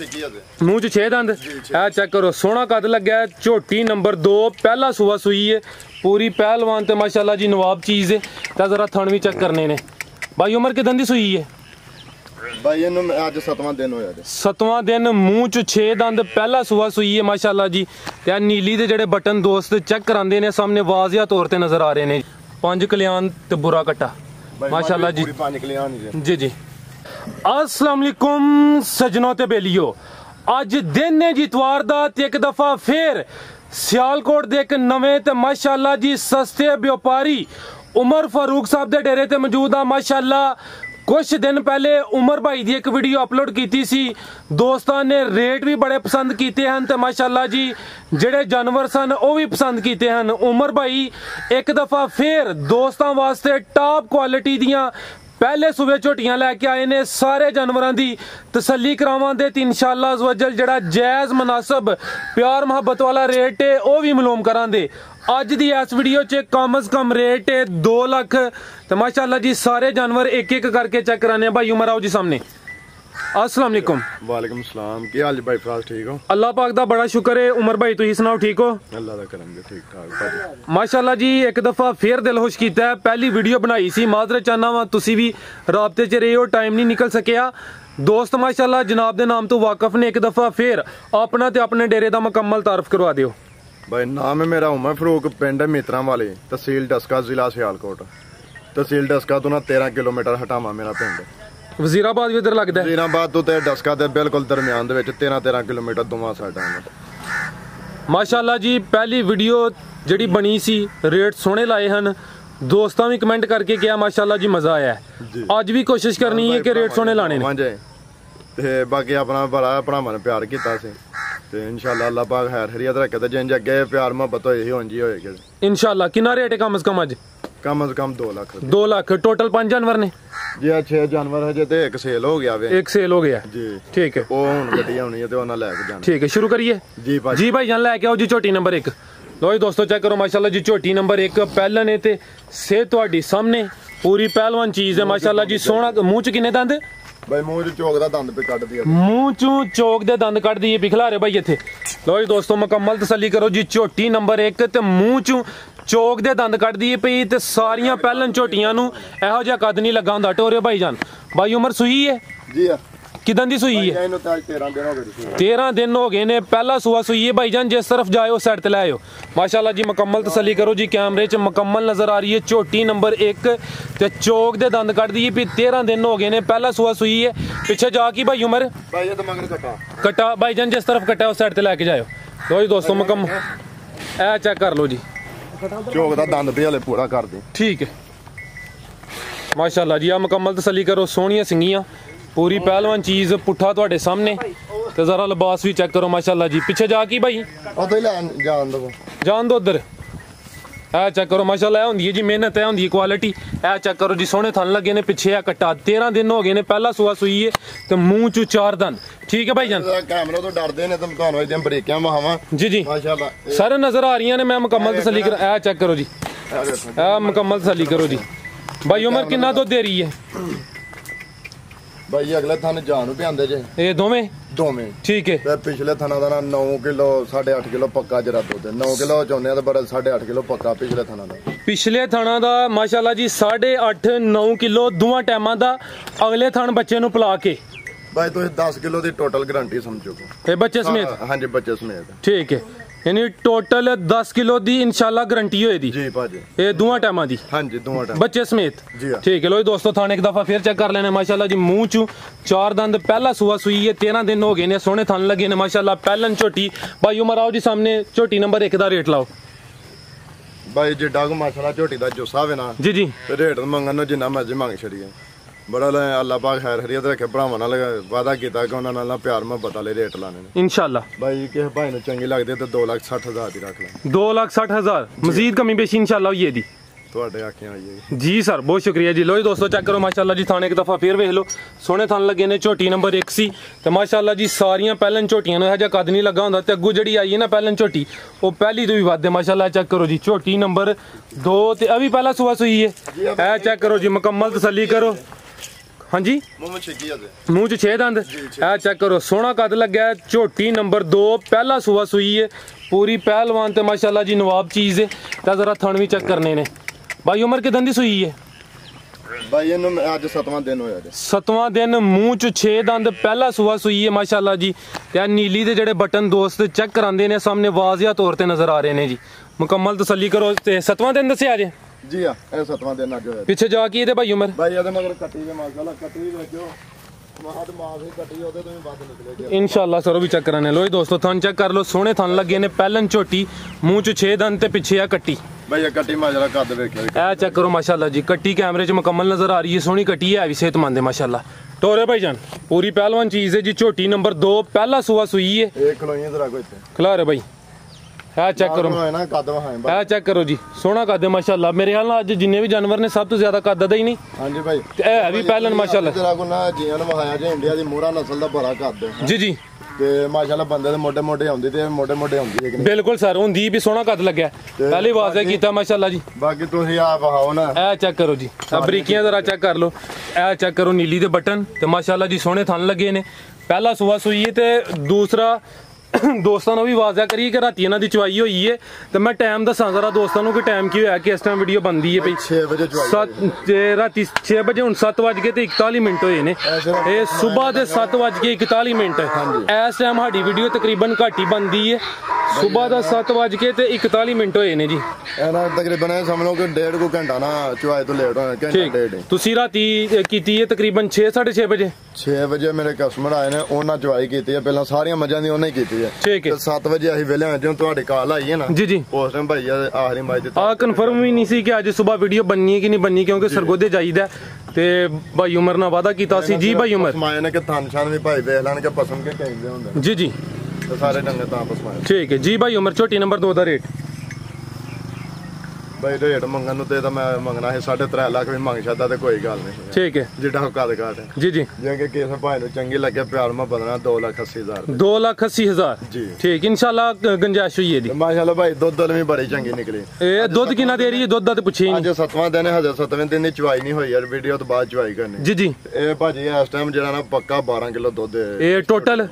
मूँह च 6 दंद है चेक करो सोहना कद लग्या है झोटी नंबर 2 पहला सूआ सूई है पूरी पहलवान ते माशाल्लाह जी नवाब चीज़ है तो जरा थन भी चेक करने ने भाई उम्र कितन दी सूई है भाई अज 7वां दिन होया 7वां दिन मूँह च 6 दंद पहला सूआ सूई है माशाल्लाह जी ते नीली दे जेड़े बटन दोस्त चेक करांदे ने सामने वाजिया तौर ते नजर आ रहे ने 5 कल्याण ते बुरा कट्टा माशाल्लाह जी 5 कल्याण जी जी। अस्सलाम वालेकुम सजनों ते बेलियो अज दिन है जी इतवार दा ते एक दफा फिर सियालकोट दे एक नवे ते माशाल्लाह जी सस्ते व्यापारी उमर फारूक साहब दे डेरे ते मौजूद आ माशाल्लाह कुछ दिन पहले उमर भाई दी एक वीडियो अपलोड की सी दोस्तां ने रेट भी बड़े पसंद किए हैं ते माशाल्लाह जी जेड़े जानवर सन वो भी पसंद किए हैं। उमर भाई एक दफा फिर दोस्तां वास्ते टॉप क्वालिटी दियां पहले सूबे झोटियां लैके आए ने सारे जानवरों की तसल्ली करावांगे ते इंशाअल्लाह अज़्वजल जेड़ा जायज़ मुनासब प्यार मुहब्बत वाला रेट है वो भी मालूम करांगे। अज दी इस वीडियो च कम अज कम रेट है 2 लाख तो माशाल्लाह जी सारे जानवर एक एक करके चेक कराने भाई उमर आओ जी सामने। अस्सलाम वालेकुम। वालेकुम सलाम की हाल भाई फराज ठीक हो अल्लाह पाक दा बड़ा शुक्र है उमर भाई तुसी सुनाओ ठीक हो अल्लाह दा करम जी ठीक ठाक माशाल्लाह जी एक दफा फिर दिल खुश कीता है पहली वीडियो बनाई सी माजरत चाहना वा तुसी भी राबते च रहे हो टाइम नहीं निकल सकिया दोस्त माशाल्लाह जनाब दे नाम तो वाकफ ने एक दफा फिर अपना ते अपने डेरे दा मुकम्मल तारफ करवा दियो। भाई नाम है मेरा उमर फारूक पिंड मित्रा वाले तहसील डस्का जिला सियालकोट तहसील डस्का तो ना 13 किलोमीटर हटावा मेरा पिंड वजीराबाद भी इधर लगता है वजीराबाद तो डस्का दे बिल्कुल दरम्यान दे विच 13 किलोमीटर दोवां साइडां माशाल्लाह जी पहली वीडियो जड़ी बनी सी रेट सोहने लाए हैं दोस्तां भी कमेंट करके क्या माशाल्लाह जी मजा आया है अज भी कोशिश करनी है कि रेट सोहने लाने ने ते बाकी अपना बड़ा भरावां ने प्यार कीता सी ते इंशाअल्लाह अल्लाह पाक खैर खैरियत रखे ते जिंज अगे प्यार मोहब्बत होई ही उंज ही होएगी इंशाअल्लाह। कितना रेट है कम से कम अज 2 लाख 2 लाख टोटल 5 जानवर ने जी 6 जानवर है जे एक सेल हो गया वे एक सेल हो गया जी ठीक है ओ हुन गड्डी आउणी है ते ओना लेके जाना ठीक है शुरू करिए जी भाई जान लेके आओ जी झोटी नंबर 1 लो जी दोस्तों चेक करो माशाल्लाह जी झोटी नंबर 1 पहला ने ते सेहत तुहाडी सामने पूरी पहलवान चीज है माशाल्लाह जी सोहना मूंह च किन्ने दंद भाई मूंह च चोक दा दंद पे कट दिया मूंह चों चोक दे दंद कट दिए बिखला रहे भाई इत्थे लो जी दोस्तों मुकम्मल तसल्ली करो जी झोटी नंबर 1 ते मूंह चों चोक दे दंद कट दिए पई ते सारियां पहलन झोटियां नू इहो जिहा कद नहीं लगा हुंदा टोरे भाईजान भाई उमर सूई है जी किदन दी सूई है 13 दिन हो गए ने पहला सूआ सूई है भाईजान जिस तरफ जाओ साइड ते ले आओ माशाल्लाह जी मुकम्मल तसल्ली करो जी कैमरे च मुकम्मल नजर आ रही है झोटी नंबर 1 ते चोक दे दंद कट दिए भी 13 दिन हो गए ने पहला सूआ सूई है पीछे जा की भाई उमर भाई ये तो मगर कटा भाईजान जिस तरफ कटा उस साइड ते लेके जाओ लो जी दोस्तों मुकम्मल ए चेक कर लो जी चोक दा दंद पे हले पूरा कर दे ठीक है माशाल्लाह जी आ मुकम्मल तसल्ली करो सोहनियां सिंगियां पूरी पहलवान चीज पुट्ठा तुहाडे सामने ते जरा लिबास भी चेक करो माशाल्लाह जी पीछे जा की भाई जान दो उधर ए चेक करो माशाल्लाह होंदी है जी मेहनत है होंदी है क्वालिटी ए चेक करो जी सोहने थन लगे ने पीछे आ कट्टा 13 दिन हो गए ने पहला सूआ सूई है ते मुंह चू 4 दंद ठीक है भाई जान कैमरे तो डरदे ने तुम ਤੁਹਾਨੂੰ ਇਹਦੇ ਬ੍ਰੇਕਾਂ ਵਹਾਵਾਂ जी जी माशाल्लाह सारे नजर आ रही ने मैं मुकम्मल तसल्ली कर ए चेक करो जी ए मुकम्मल तसल्ली करो जी भाई उमर कितना दुध दे रही है भाई अगले थन जान पे आंदे जे ये दोवें ठीक है ते पिछले थना दा 9 किलो 8.5 किलो पक्का जरा दुध 9 किलो चाहुंदे ते बड़ा 8.5 किलो पक्का पिछले थना दा माशाल्लाह जी 8.5 9 किलो दोवां टाइमां दा अगले थन बच्चे नु पिला के भाई तुसीं 10 किलो दी टोटल गारंटी समझो ये बच्चे समेत हां जी बच्चे समेत ठीक है यानी टोटल 10 किलो दी इंशाल्लाह गारंटी होएगी जी भाजी ये दोवां टाइमां दी हां जी दोवां टाइम बच्चे समेत ठीक है लो दोस्तों थाने एक दफा फिर चेक कर लेने माशाल्लाह जी मुंह चू 4 दंद पहला सूआ सूई है 13 दिन हो गए ने सोहने थन लगे ने माशाल्लाह पहलन झोटी भाई उमर आओ जी सामने झोटी नंबर 1 दा रेट लाओ भाई जिड्डा को माशाल्लाह झोटी दा जो सावे ना जी जी रेट मंगन जिन्ना मर्जी मंग छड़िए बड़ा अल्लाह पाक खैर खैरियत रखे भरावां नाल वादा कीता कि उन्हां नाल प्यार मोहब्बत वाले रेट लाने ने इंशाअल्लाह भाई किसे भाई नु चंगी लगदे ते 2,60,000 दी रख ले 2,60,000 मजीद कमी पेशी इंशाअल्लाह होई दी ਤੁਹਾਡੇ ਆਖਿਆਂ ਆਈ ਹੈ जी सर बहुत शुक्रिया जी लो जी दोस्तों चेक करो माशाल्लाह जी थाने एक दफा फिर वेख लो सोहने थन लगे ने झोटी नंबर 1 सी ते माशाल्लाह जी सारियां पहलन झोटियां ने हजा कद नहीं लगा हुंदा ते अग्गू जड़ी आई है ना पहलन झोटी वो पहली तो भी वध है माशाल्लाह चेक करो जी झोटी नंबर 2 ते अभी पहला सुआ सुई है ए चेक करो जी मुकम्मल तसल्ली करो हाँ जी मूँह च 6 दंद है चेक करो सोहना कद लग्या है झोटी नंबर 2 पहला सूआ सूई है पूरी पहलवान ते माशाल्लाह जी नवाब चीज़ है तो जरा थन भी चेक करने ने भाई उम्र कितनी दी सूई है भाई अज 7वां दिन होया 7वां दिन मूँह च 6 दंद पहला सूआ सूई है माशाल्लाह जी ते नीली दे जेड़े बटन दोस्त चेक करांदे ने सामने वाजिया तौर ते नजर आ रहे ने जी मुकम्मल तसल्ली करो ते 7वां दिन दस्या जे जी हां ए 7वां दिन अज होया पीछे जाके ਇਹਦੇ भाई उम्र भाई ਇਹਦੇ ਮਗਰ ਕੱਟੀ ਦੇ ਮਾਸ਼ਾਅੱਲਾ ਕੱਟੀ ਵੇਖੋ ਮਾਹਦ ਮਾਸ ਹੀ ਕੱਟੀ ਉਹਦੇ ਤੋਂ ਵੀ ਵੱਧ ਨਿਕਲੇ इंशाल्लाह सरो भी चेक कराने लो दोस्तों थन चेक कर लो सोहने थन लगे ने पहलन झोटी मूँह च 6 दंद ते पिछे आ कट्टी भाई ये कट्टी माशाल्लाह कद वेखियो ए चेक करो माशाल्लाह जी कट्टी कैमरे च मुकम्मल नजर आ रही है सोहनी कट्टी है भी सेहतमंद है माशाल्लाह टोरे भाईजान पूरी पहलवान चीज है जी झोटी नंबर 2 पहला सूआ सूई है एक खलोइयां जरा कोई खिला रहे भाई है चेक करो ना कद वहां है चेक करो जी सोहना कद है माशाल्लाह मेरे ख्याल नाल अज जिन्ने भी जानवर ने सब तो ज्यादा कद दा ही नहीं हां जी भाई ए भी पहलन माशाल्लाह जरा को ना जीन वहाया जे इंडिया दी मोरा नस्ल दा बड़ा कद है जी जी ते माशाल्लाह बंदे दे मोटे मोटे होंदी ते मोटे मोटे होंदी है बिल्कुल सर हुंदी भी सोहना कद लग्या पहली वाजे कीता माशाल्लाह जी बाकी तुसी आप वहाओ ना ए चेक करो जी बरीकियां जरा चेक कर लो ए चेक करो नीली दे बटन ते माशाल्लाह जी सोहने थन लगे ने पहला सूआ सूई है ते दूसरा दोस्तों ने भी वाजा करिए कि राती इन्हां दी चवाई होई है तो मैं टाइम दसा जरा दोस्तों को कि टाइम की होया कि इस टाइम वीडियो बनदी है भाई 6 बजे चवाई राती 6 बजे हुण 7:41 होए ने ये सुबह दे 7:41 इस टाइम साडी वीडियो तकरीबन घट ही बनदी है सुबह दा 7:41 होए ने जी एना तकरीबन समझ लो कि 1.5 घंटा ना चवाई तो लेट होया घंटा डेढ़ तुसी राती कीती है तकरीबन 6:30 बजे 6 बजे मेरे कस्टमर आए ने उन्हां चवाई कीती है पहला सारियां मजां दी उन्हां ही कीती ठीक है 7 वजे असीं वेले होए जो तुहाडी कॉल आई है ना जी जी उस टाइम भाई आखरी मैच दित्ता कन्फर्म ही नहीं सी कि अज सुबह वीडियो बननी है कि नहीं बननी क्योंकि सरगोदे जाईदा ते भाई उमर ना वादा कीता सी जी भाई उमर माए ने कि थान शान भी भाई वेख लैण के पसंद के कहंदे हुंदे जी जी तो सारे डंगे तां पसमाए ठीक है जी भाई उमर झोटी नंबर 2 दा रेट भाई रेट मंगन नु ते मैं मंगना है 3.5 लाख भी मंग छदा ते कोई गल नहीं ठीक है जिड्डा कद काट जी जी जे के किसे भाई नु चंगी लगे प्यार में बदलना 2,80,000 2,80,000 जी ठीक इंशाल्लाह गुंजाइश हुई है दी माशाल्लाह भाई दुध भी बड़ी चंगी निकली ए दुध किना दे रही है दुध दा ते पूछी आज 7वां दिन है हजे 7वें दिन दी चवाई नहीं होई यार वीडियो तो बाद चवाई करनी जी जी ए भाजी इस टाइम जेड़ा ना पक्का 12 किलो दुध ए टोटल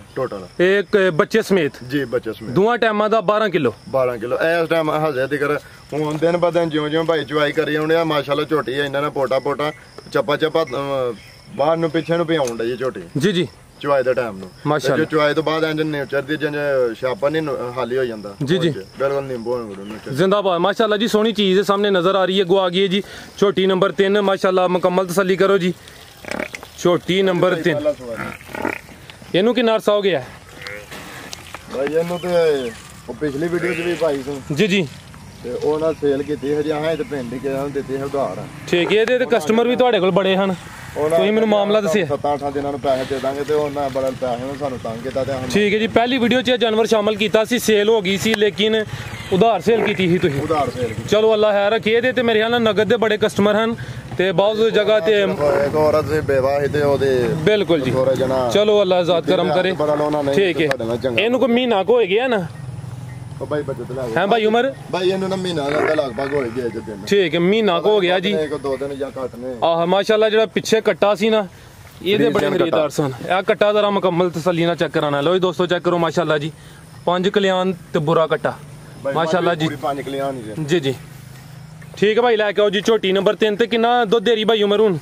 एक बच्चे समेत जी बच्चे समेत दोवां टाइमां दा 12 किलो इस टाइम हजे दिकर हुन दिन ब दिन ज्यों ज्यों भाई चवाई करी आउंदे आ माशाल्लाह झोटी है इन्हां ने पोटा चप्पा बाहर नु पीछे नु भी आउंड है झोटी जी जी चवाई दे टाइम नु माशाल्लाह चवाई तो बाद इंज नेचर दी जिंज छापा नहीं हाली हो जांदा जी जी बिल्कुल नींबू होंगे जिंदाबाद माशाल्लाह जी सोहनी चीज है सामने नजर आ रही है गो आ गई है जी झोटी नंबर 3 माशाल्लाह मुकम्मल तसल्ली करो जी झोटी नंबर 3 ਇਹਨੂੰ ਕਿੰਨਾ ਅਰਸਾ ਹੋ ਗਿਆ ਭਾਈ ਇਹਨੂੰ ਤੇ ਉਹ ਪਿਛਲੀ ਵੀਡੀਓ 'ਚ ਵੀ ਪਾਈ ਸੀ ਜੀ ਜੀ ਤੇ ਉਹਨਾਂ ਸੇਲ ਕੀਤੀ ਹਜੇ ਆਹ ਤੇ ਪਿੰਡ ਹੀ ਕਿਹਾ ਦਿੱਤੀ ਹੈ ਉਧਾਰ ਠੀਕ ਹੈ ਇਹਦੇ ਤੇ ਕਸਟਮਰ ਵੀ ਤੁਹਾਡੇ ਕੋਲ ਬੜੇ ਹਨ ਤੁਸੀਂ ਮੈਨੂੰ ਮਾਮਲਾ ਦੱਸਿਆ 7-8 ਦਿਨਾਂ ਨੂੰ ਪੈਸੇ ਦੇ ਦਾਂਗੇ ਤੇ ਉਹਨਾਂ ਬੜਾ ਪੈਸੇ ਨੂੰ ਸਾਨੂੰ ਤੰਗ ਕੀਤਾ ਤੇ ਠੀਕ ਹੈ ਜੀ ਪਹਿਲੀ ਵੀਡੀਓ 'ਚ ਜਾਨਵਰ ਸ਼ਾਮਲ ਕੀਤਾ ਸੀ ਸੇਲ ਹੋ ਗਈ ਸੀ ਲੇਕਿਨ ਉਧਾਰ ਸੇਲ ਕੀਤੀ ਸੀ ਤੁਸੀਂ ਉਧਾਰ ਸੇਲ ਚਲੋ ਅੱਲਾ ਖੈਰ ਰੱਖੇ ਇਹਦੇ ਤੇ ਮੇਰੇ ਖਿਆਲ ਨਾਲ ਨਗਦ ਦੇ ਬੜੇ ਕਸਟਮਰ ਹਨ ਤੇ ਬਹੁਤ ਜਗ੍ਹਾ ਤੇ ਇੱਕ ਔਰਤ ਸੀ ਬੇਵਾਹ ਤੇ ਉਹਦੇ ਬਿਲਕੁਲ ਜੀ ਚਲੋ ਅੱਲਾ ਜ਼ਾਤ ਕਰਮ ਕਰੇ ਠੀਕ ਹੈ ਇਹਨੂੰ ਕੋਈ ਮਹੀਨਾ ਕੋ ਹੋ ਗਿਆ ਨਾ भाई बचत ला है भाई उमर भाई इन्होंने महीना का लगभग हो गया जे दिन ठीक है महीना को हो गया जी एक दो दिन या घट ने आह माशाल्लाह जेड़ा पीछे कट्टा सी ना ਇਹਦੇ ਬੜੇ ਖਰੀਦਦਾਰ ਸਨ ਇਹ ਕੱਟਾ ਜ਼ਰਾ ਮੁਕੰਮਲ ਤਸੱਲੀ ਨਾਲ ਚੈੱਕ ਕਰਾਣਾ ਲਓ ਜੀ ਦੋਸਤੋ ਚੈੱਕ ਕਰੋ ਮਾਸ਼ਾਅੱਲਾ ਜੀ 5 ਕਲਿਆਣ ਤੇ ਬੁਰਾ ਕੱਟਾ ਮਾਸ਼ਾਅੱਲਾ ਜੀ ਪੂਰੀ 5 ਕਲਿਆਣ ਹੀ ਜੀ ਜੀ ਠੀਕ ਹੈ ਭਾਈ ਲੈ ਕੇ ਆਓ ਜੀ ਝੋਟੀ ਨੰਬਰ 3 ਤੇ ਕਿੰਨਾ ਦੁੱਧ ਦੇ ਰਹੀ ਭਾਈ ਉਮਰ ਹੁਣ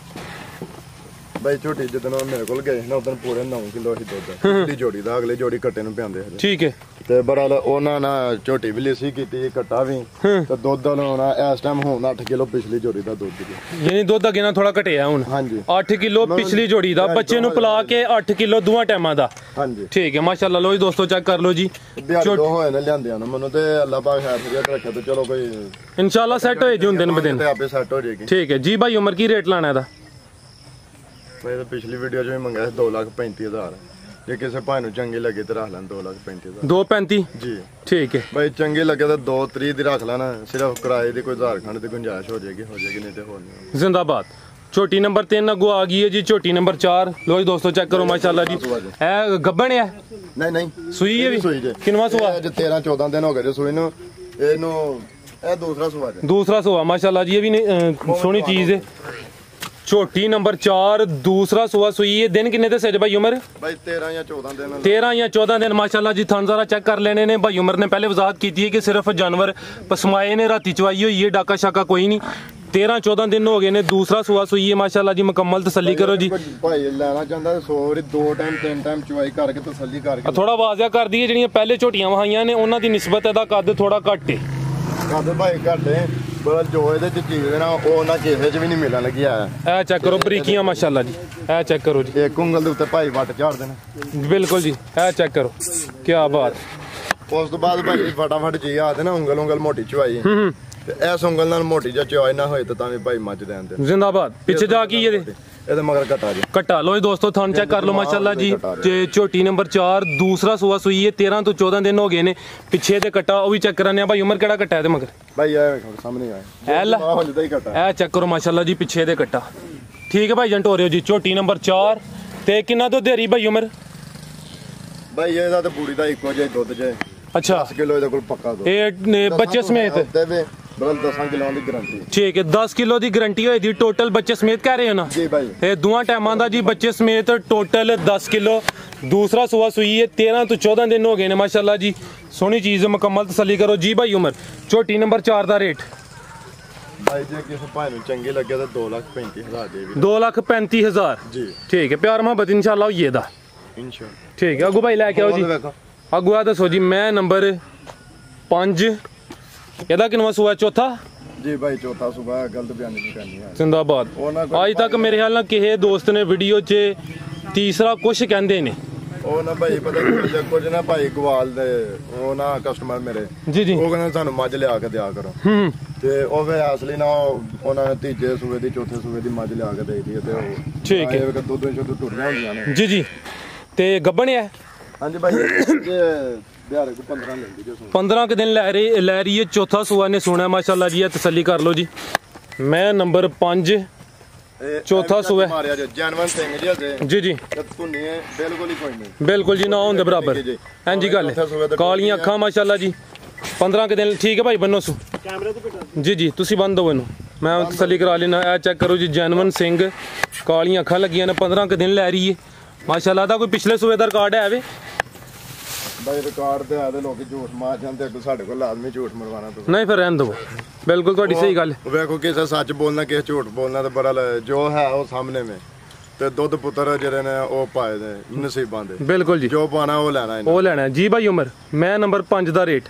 भाई छोटी जिदन मेरे को गए ना उधर पूरे 9 किलो ही दुध जोड़ी दा अगले जोड़ी कट्टे नु पियांदे ठीक है ते बड़ा ओना ना छोटी भी लिसी कीती कट्टा भी ते दुध होना इस टाइम होना 8 किलो पिछली जोड़ी दा दुध यानी दुध अगे ना थोड़ा घटिया हुन हां जी 8 किलो पिछली जोड़ी दा बच्चे नु पिला के 8 किलो दुआ टाइमा दा हां जी ठीक है माशाल्लाह लो जी दोस्तों चेक कर लो जी छोटो होए ने लियांदे ना मनु ते अल्लाह पाक खैर खैरियत रखे तो चलो कोई इंशाल्लाह सेट होए जी हुन दिन ब दिन ते आपे सेट हो जाएगी ठीक है जी भाई उमर की रेट लाना है दा मैं तो पिछली वीडियो में मंगाया 2,35,000 जे किसी भाई नु चंगी लगे तो रख लें 2,35,000 2,35 जी ठीक है भाई चंगी लगे तो 2,30 दी रख लेना सिर्फ किराए दी कोई 1000 खंड दी गुंजाइश हो जाएगी नहीं तो हो नहीं जिंदाबाद छोटी नंबर 3 अगो आ गई है जी छोटी नंबर 4 लो जी दोस्तों चेक करो माशाल्लाह जी ए गब्बन है नहीं सुई है भी किनवा सुआ 13-14 दिन हो गए सुई नु एनु ए दूसरा सुआ माशाल्लाह जी ये भी सोहनी चीज है झोटी नंबर 4 दूसरा सुआ सुई है। दिन किन्ने दे सज भाई उमर? भाई 13 या 14 दिन। 13 या 14 दिन माशाल्लाह जी। थन जरा चेक कर लेने ने। भाई उमर ने पहले वजाहत की है कि सिर्फ जानवर पसमाए ने, राती चवाई हुई है, डाका शाका कोई नहीं। 13-14 दिन हो गए ने। दूसरा सुआ सुई है माशाल्लाह जी। मुकम्मल तसल्ली करो जी। भाई लेना चाहता है 100 2 टाइम 3 टाइम चवाई करके तसल्ली करके थोड़ा वाजिया कर दी ਜਿਹੜੀਆਂ ਪਹਿਲੇ ਝੋਟੀਆਂ ਵਹਾਈਆਂ ਨੇ ਉਹਨਾਂ ਦੀ ਨਿਸਬਤ ਇਹਦਾ ਕੱਦ ਥੋੜਾ ਘੱਟ ਹੈ। ਕੱਦ ਭਾਈ ਘੱਟ ਹੈ, ਪਰ ਜੋ ਇਹਦੇ ਚ ਚੀਜ਼ ਹੈ ਨਾ ਉਹ ਨਾ ਕਿਸੇ ਚ ਵੀ ਨਹੀਂ ਮਿਲਣ ਲੱਗਿਆ ਹੈ। ਇਹ ਚੈੱਕ ਕਰੋ ਬਰੀਕੀਆਂ ਮਾਸ਼ਾਅੱਲਾ ਜੀ। ਇਹ ਚੈੱਕ ਕਰੋ ਜੀ। ਇੱਕ ਉਂਗਲ ਦੇ ਉੱਤੇ ਭਾਈ ਵੱਟ ਝਾੜਦੇ ਨੇ। ਬਿਲਕੁਲ ਜੀ। ਇਹ ਚੈੱਕ ਕਰੋ ਕੀ ਬਾਤ। ਉਸ ਤੋਂ ਬਾਅਦ ਭਾਈ ਫਟਾਫਟ ਜੀ ਆਦੇ ਨਾ ਉਂਗਲ ਮੋਟੀ ਚਵਾਈ ਤੇ ਇਸ ਉਂਗਲ ਨਾਲ ਮੋਟੀ ਜਾਂ ਚਵਾਈ ਨਾ ਹੋਏ ਤਾਂ ਵੀ ਭਾਈ ਮੱਝ ਦੇਣ ਦੇ ਜ਼ਿੰਦਾਬਾਦ। ਪਿੱਛੇ ਜਾ ਕੀ ਇਹਦੇ ਮਗਰ ਘਟਾ ਜੀ। ਘਟਾ ਲੋ ਦੋਸਤੋ, ਥਣ ਚੈੱਕ ਕਰ ਲੋ ਮਾਸ਼ਾਅੱਲਾ ਜੀ। ਤੇ ਝੋਟੀ ਨੰਬਰ 4 ਦੂਸਰਾ ਸੂਆ ਸੂਈ ਹੈ। 13 ਤੋਂ 14 ਦਿਨ ਹੋ ਗਏ ਨੇ। ਪਿੱਛੇ ਤੇ ਘਟਾ ਉਹ ਵੀ ਚੈੱਕ ਕਰਾਨੇ ਆ ਭਾਈ। ਉਮਰ ਕਿਹੜਾ ਘਟਾ ਇਹਦੇ ਮਗਰ? ਭਾਈ ਇਹ ਵੇਖੋ ਸਾਹਮਣੇ ਆਇਆ ਇਹ ਚੈੱਕ ਕਰੋ ਮਾਸ਼ਾਅੱਲਾ ਜੀ। ਪਿੱਛੇ ਦੇ ਘਟਾ ਠੀਕ ਹੈ ਭਾਈ ਜੰਟ ਹੋ ਰਿਓ ਜੀ। ਝੋਟੀ ਨੰਬਰ 4 ਤੇ ਕਿੰਨਾ ਦੁੱਧ ਦੇ ਰਹੀ ਭਾਈ ਉਮਰ? ਭਾਈ ਇਹਦਾ ਤੇ ਪੂਰੀ ਦਾ ਇੱਕੋ ਜਿਹਾ ਦੁੱਧ ਜੇ। ਅੱਛਾ 10 ਕਿਲੋ ਇਹਦੇ ਕੋਲ ਪੱਕਾ ਦੁੱਧ। ਇਹ ਬੱਚੇ ਸਮੇਤ ਬਰਲ 10 ਕਿਲੋ ਦੀ ਗਾਰੰਟੀ। ਠੀਕ ਹੈ 10 ਕਿਲੋ ਦੀ ਗਾਰੰਟੀ ਹੋਈ ਦੀ ਟੋਟਲ ਬੱਚੇ ਸਮੇਤ ਕਹਿ ਰਹੇ ਹੋ ਨਾ? ਜੀ ਭਾਈ। ਇਹ ਦੋਵਾਂ ਟਾਈਮਾਂ ਦਾ ਜੀ ਬੱਚੇ ਸਮੇਤ ਟੋਟਲ 10 ਕਿਲੋ। दूसरा सुआ सुई है। 13 तो 14 दिन हो गए ने माशाल्लाह जी। सोहनी चीज़ मुकम्मल तसल्ली करो जी भाई उमर। झोटी नंबर 4 का रेट भाई जे किसी भाई नूं चंगी लगे तो 2,35,000 दे भी। 2,35,000 जी। ठीक है प्यार मोहब्बत इंशाल्लाह होइए दा इंशाल्लाह। ठीक है अगू भाई लैके आओ जी। अगू आ दसो जी। मैं नंबर 5 ਇਹਦਾ ਕਿੰਨਵਾਂ ਸੂਆ? ਚੌਥਾ जी भाई चौथा सुबह गलत बयानी नहीं करनी है। जिंदाबाद। आज तक मेरे ख्याल ਨਾਲ ਕਿਸੇ ਦੋਸਤ ਨੇ ਵੀਡੀਓ 'ਚ ਤੀਸਰਾ ਕੁਛ ਕਹਿੰਦੇ ਨੇ। ਉਹ ਨਾ ਭਾਈ ਪਤਾ ਕੀ ਕੁਝ ਨਾ ਭਾਈ ਗਵਾਲ ਦੇ ਉਹ ਨਾ ਕਸਟਮਰ ਮੇਰੇ ਜੀ ਜੀ ਉਹ ਕਹਿੰਦੇ ਸਾਨੂੰ ਮੱਝ ਲਿਆ ਕੇ ਦਿਆ ਕਰੋ। ਤੇ ਉਹ ਵੇ ਅਸਲੀ ਨਾ ਉਹਨਾਂ ਨੇ ਤੀਜੇ ਸੂਏ ਦੀ ਚੌਥੇ ਸੂਏ ਦੀ ਮੱਝ ਲਿਆ ਕੇ ਦੇਈ ਦੀ ਤੇ ਉਹ ਠੀਕ ਹੈ ਇਹ ਦੋ ਸ਼ੁੱਧ ਟੁੱਟੀਆਂ ਹੁੰਦੀਆਂ ਨੇ। ਜੀ ਜੀ। ਤੇ ਗੱਬਣ ਹੈ? ਹਾਂਜੀ ਭਾਈ ਇਹ ਬਿਹਾਰ ਕੋ 15 ਲੈਂਦੀ ਜੋ 15 दिन ਲੈ रही है। चौथा सुआ ने सुना माशाल्लाह जी। तसल्ली कर लो जी। मैं नंबर 5 चौथा सुआ मारिया जो जानवर सिंह जी जी धुनी है बिल्कुल ही कोई नहीं। बिल्कुल जी ना होंदे बराबर। हां जी गल कालियां अखां माशाल्लाह जी। 15 दिन ठीक है भाई बनो सु जी जी तुसी बंद दो इनू मैं तसल्ली करा लेना। ए चेक करो जी जानवर सिंह कालियां अखां लगियां ने। 15 दिन लै रही है माशाल्लाह। दा कोई पिछले सुबे दा रिकॉर्ड है वे? भाई रिकॉर्ड ते आदे लोग झूठ मार जाते अगर साडे को लाजमी झूठ मरवाना तो नहीं फिर रहन दो। बिल्कुल ਤੁਹਾਡੀ सही गल। ਵੇਖੋ ਕਿਸੇ ਸੱਚ ਬੋਲਣਾ ਕਿਸੇ ਝੂਠ ਬੋਲਣਾ ਤੇ ਬੜਾ ਜੋ ਹੈ ਉਹ ਸਾਹਮਣੇ में ਤੇ ਦੁੱਧ ਪੁੱਤਰ ਜਿਹੜੇ ਨੇ ਉਹ ਪਾਏ ਨੇ ਨਸੀਬਾਂ ਦੇ। ਬਿਲकुल ਜੀ। ਜੋ ਪਾਣਾ ਉਹ ਲੈਣਾ ਉਹ ਲੈਣਾ ਜੀ ਭਾਈ ਉਮਰ। ਮੈਂ ਨੰਬਰ 5 ਦਾ ਰੇਟ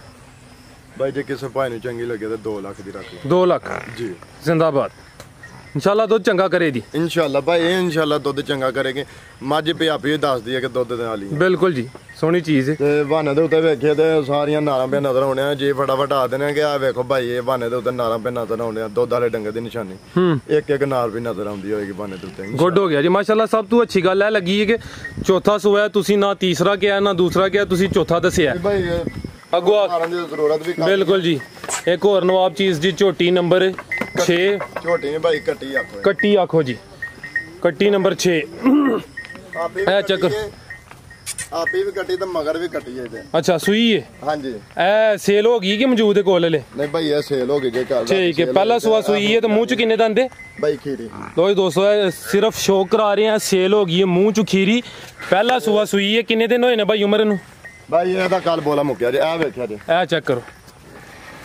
ਭਾਈ ਜੇ ਕਿਸੇ ਭਾਈ ਨੂੰ ਚੰਗੀ ਲੱਗੇ ਤੇ 2 ਲੱਖ ਦੀ ਰੱਖ ਲਓ। 2 ਲੱਖ ਜੀ ਜ਼ਿੰਦਾਬਾਦ। इंशाल्लाह दुध चंगा करे जी। इंशाल्लाह भाई इंशाल्लाह दुध चंगा करेगी। मझ पियापी दस दी है कि दुध दे वाली बिल्कुल जी सोहनी चीज है। ते बहाने दे उत्ते वेखे ते सारियां नारां पे नजर आने जी फटाफट आ देने कि आ वेखो भाई ये बहाने दे उत्ते नारां पे नजर आने दुध वाले डंगर दी निशानी एक एक नार भी नजर आउंदी होएगी बहाने दे उत्ते। गुड हो गया जी माशाल्लाह। सब तो अच्छी गल है लगी है कि चौथा सूआ है तुसी ना तीसरा क्या ना दूसरा क्या तुसी चौथा दसिया है भाई अगवा जरूरत भी बिल्कुल जी। एक और नवाब चीज जी झोटी नंबर 6 झोटी ने भाई कट्टी आखो कट्टी आखो जी। कट्टी नंबर 6 ए चक्कर आपी भी कट्टी तो मगर भी कट्टी है। अच्छा सुई है? हां जी। ए सेल हो गई कि मौजूद है कोल ले? नहीं भाई ये सेल हो गई जे कल ठीक है। पहला सुआ सुई है तो मुंह च किन्ने दंद है भाई? खीरी। लो दोस्तों सिर्फ शो करा रहे हैं। सेल हो गई है मुंह च खीरी। पहला सुआ सुई है। किन्ने दिन होए ने भाई उमर नु? भाई ਇਹਦਾ ਕੱਲ ਬੋਲਾ ਮੁੱਕਿਆ ਜੀ। ਆ ਵੇਖਿਆ ਜੀ ਇਹ ਚੈੱਕ ਕਰੋ।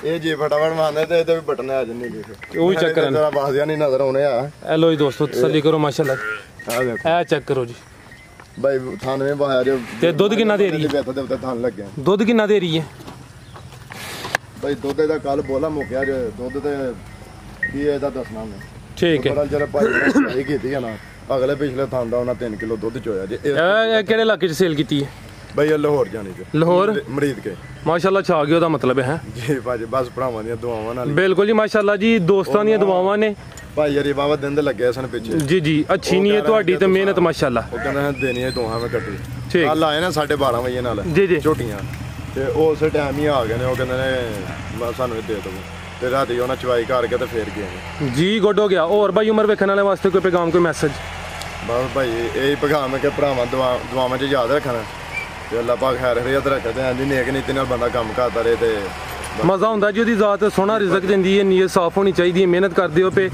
ਇਹ ਜੀ ਫਟਾਫਟ ਮਾਰਦੇ ਤੇ ਇਹਦੇ ਵੀ ਬਟਨ ਆ ਜੰਨੇ ਜੀ। ਉਹ ਵੀ ਚੈੱਕ ਕਰਨ ਜਰਾ ਬਾਜ਼ੀਆਂ ਨਹੀਂ ਨਜ਼ਰ ਆਉਣੇ ਆ। ਇਹ ਲੋ ਜੀ ਦੋਸਤੋ ਤਸੱਲੀ ਕਰੋ ਮਾਸ਼ਾਅੱਲਾ। ਆ ਵੇਖੋ ਇਹ ਚੈੱਕ ਕਰੋ ਜੀ ਭਾਈ 98 ਬਾਹਰ ਜੋ ਤੇ ਦੁੱਧ ਕਿੰਨਾ ਦੇ ਰਹੀ ਹੈ? ਦੇ ਉੱਤੇ ਥਾਨ ਲੱਗਿਆ ਦੁੱਧ ਕਿੰਨਾ ਦੇ ਰਹੀ ਹੈ ਭਾਈ? ਦੁੱਧ ਦਾ ਕੱਲ ਬੋਲਾ ਮੁੱਕਿਆ ਜੇ ਦੁੱਧ ਤੇ ਕੀ ਇਹਦਾ ਦੱਸਣਾ ਮੈਂ। ਠੀਕ ਹੈ। ਪਰ ਜਰਾ ਭਾਈ ਕੀਤੀ ਆ ਨਾ ਅਗਲੇ ਪਿਛਲੇ ਥਾਨ ਦਾ ਉਹਨਾਂ 3 ਕਿਲੋ ਦੁੱਧ ਚੋਇਆ ਜੀ। ਇਹ ਕਿਹੜੇ ਇਲਾਕੇ 'ਚ ਸੇਲ ਕੀਤੀ ਹੈ ਭਾਈ? ਇਹ ਲਾਹੌਰ ਜਾਣੀ ਤੇ ਲਾਹੌਰ ਮਰੀਦ ਕੇ ਮਾਸ਼ਾਅੱਲਾ ਛਾ ਗਿਆ ਉਹਦਾ ਮਤਲਬ ਹੈ। ਜੀ ਭਾਜੀ ਬਸ ਭਰਾਵਾਂ ਦੀਆਂ ਦੁਆਵਾਂ ਨਾਲ। ਬਿਲकुल ਜੀ ਮਾਸ਼ਾਅੱਲਾ ਜੀ ਦੋਸਤਾਂ ਦੀਆਂ ਦੁਆਵਾਂ ਨੇ ਭਾਈ ਯਾਰੀ ਬਾਬਾ ਦਿਨ ਦੇ ਲੱਗੇ ਸਨ ਪਿੱਛੇ। ਜੀ ਜੀ ਅੱਛੀ ਨਹੀਂ ਹੈ ਤੁਹਾਡੀ ਤੇ ਮਿਹਨਤ ਮਾਸ਼ਾਅੱਲਾ। ਉਹ ਕਹਿੰਦਾ ਦੇਣੀ ਹੈ ਦੋਹਾਂ ਮੈਂ ਕੱਟੀ ਠੀਕ। ਕੱਲ ਆਏ ਨਾ 12:30 ਵਜੇ ਨਾਲ ਜੀ ਜੀ ਝੋਟੀਆਂ ਤੇ ਉਸੇ ਟਾਈਮ ਹੀ ਆ ਗਏ ਨੇ। ਉਹ ਕਹਿੰਦੇ ਨੇ ਸਾਨੂੰ ਇਹ ਦੇ ਦਿਓ ਤੇ ਰਾਤੀ ਉਹਨਾਂ ਚਵਾਈ ਕਰਕੇ ਤੇ ਫੇਰ ਗਏ ਜੀ। ਗੁੱਡ ਹੋ ਗਿਆ। ਹੋਰ ਭਾਈ ਉਮਰ ਵੇਖਣ ਵਾਲੇ ਵਾਸਤੇ ਕੋਈ ਪੈਗਾਮ ਕੋਈ ਮੈਸੇਜ? ਬਸ ਭਾਈ ਇਹੀ ਪੈਗਾਮ ਹੈ ਕਿ ਭਰਾਵਾਂ ਦੁਆਵਾਂ 'ਚ ਯਾਦ ਰੱਖਣਾ ਤੇ ਅੱਲਾਹ ਪਾਕ ਖੈਰ ਹਰੀਅਤ ਰੱਖੇ ਤੇ ਇੰਨੀ ਨੇਕ ਨੀਤੀ ਨਾਲ ਬੰਦਾ ਕੰਮ ਕਰਦਾ ਰਹੇ ਤੇ ਮਜ਼ਾ ਹੁੰਦਾ ਜੀ। ਉਹਦੀ ਜ਼ਾਤ ਸੋਹਣਾ ਰਿਜ਼ਕ ਦਿੰਦੀ ਹੈ। ਨੀਅਤ ਸਾਫ਼ ਹੋਣੀ ਚਾਹੀਦੀ ਹੈ। ਮਿਹਨਤ ਕਰਦੇ ਹੋ ਪੇ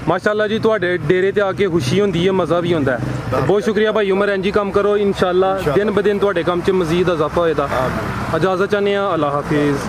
माशाअल्लाह जी तुहाडे डेरे ते आके खुशी होंदी है, मज़ा भी होंदा है। बहुत शुक्रिया भाई उमर, इंजी काम करो इंशाअल्लाह दिन ब दिन तुहाडे काम च मजीद इजाफा होएगा। इजाज़त चाहने, अल्लाह हाफिज़।